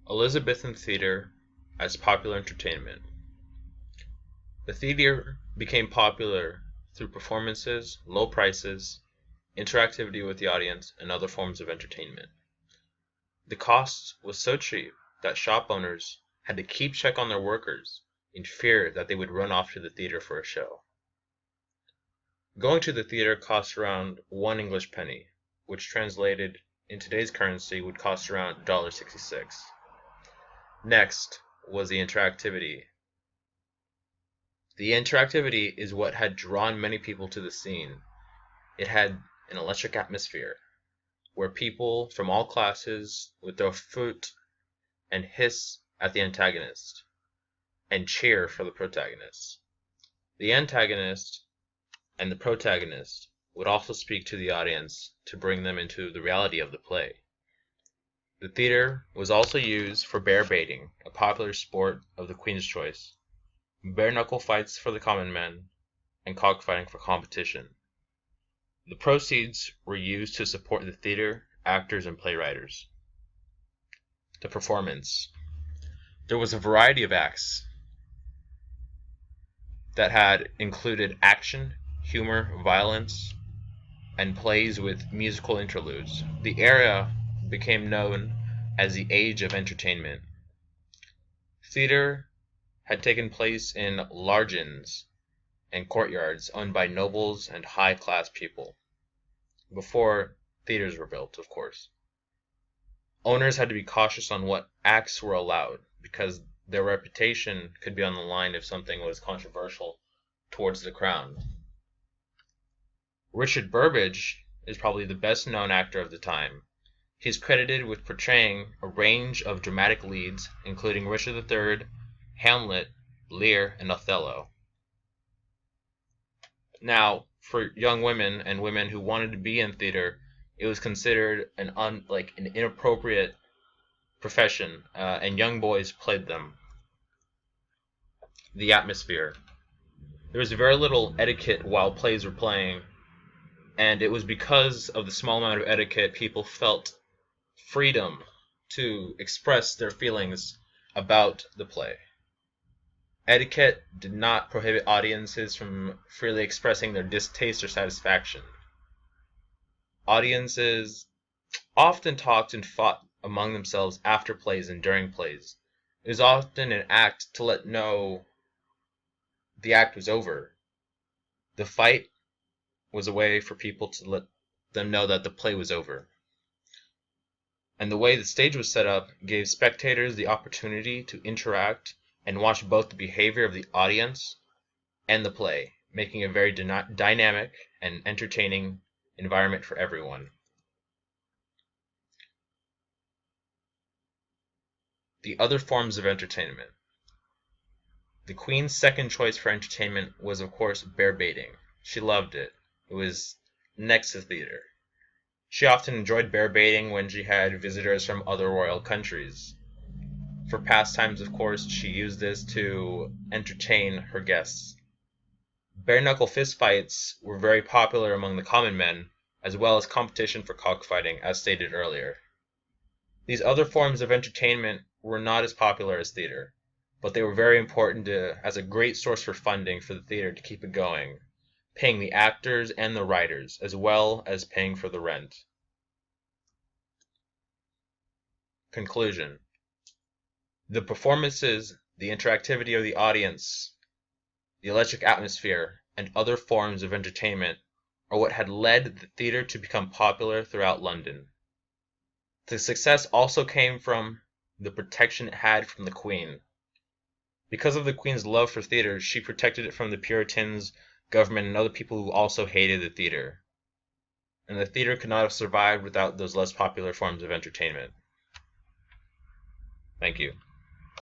Elizabethan theater as popular entertainment. The theater became popular through performances, low prices, interactivity with the audience, and other forms of entertainment. The cost was so cheap that shop owners had to keep check on their workers in fear that they would run off to the theater for a show. Going to the theater cost around 1 English penny, which translated in today's currency would cost around $1.66. Next was the interactivity. The interactivity is what had drawn many people to the scene. It had an electric atmosphere, where people from all classes would throw fruit and hiss at the antagonist, and cheer for the protagonist. The antagonist and the protagonist would also speak to the audience to bring them into the reality of the play. The theater was also used for bear baiting, a popular sport of the Queen's choice, bare knuckle fights for the common men, and cockfighting for competition. The proceeds were used to support the theater, actors, and playwrights. The performance. There was a variety of acts that had included action, humor, violence, and plays with musical interludes. The era became known as the Age of Entertainment. Theater had taken place in large inns and courtyards owned by nobles and high-class people, before theaters were built, of course. Owners had to be cautious on what acts were allowed, because their reputation could be on the line if something was controversial towards the crown. Richard Burbage is probably the best known actor of the time. He's credited with portraying a range of dramatic leads, including Richard III, Hamlet, Lear, and Othello. Now, for young women and women who wanted to be in theater, it was considered an inappropriate profession, and young boys played them. The atmosphere. There was very little etiquette while plays were playing, and it was because of the small amount of etiquette people felt freedom to express their feelings about the play. Etiquette did not prohibit audiences from freely expressing their distaste or satisfaction. Audiences often talked and fought among themselves after plays and during plays. It was often an act to let know the act was over. The fight was a way for people to let them know that the play was over. And the way the stage was set up gave spectators the opportunity to interact and watch both the behavior of the audience and the play, making a very dynamic and entertaining environment for everyone. The other forms of entertainment. The Queen's second choice for entertainment was, of course, bear baiting. She loved it. It was next to theater. She often enjoyed bear baiting when she had visitors from other royal countries. For pastimes, of course, she used this to entertain her guests. Bare-knuckle fistfights were very popular among the common men, as well as competition for cockfighting, as stated earlier. These other forms of entertainment were not as popular as theater, but they were very important as a great source for funding for the theater to keep it going, paying the actors and the writers, as well as paying for the rent. Conclusion. The performances, the interactivity of the audience, the electric atmosphere, and other forms of entertainment are what had led the theater to become popular throughout London. The success also came from the protection it had from the Queen. Because of the Queen's love for theater, she protected it from the Puritans, government, and other people who also hated the theater. And the theater could not have survived without those less popular forms of entertainment. Thank you.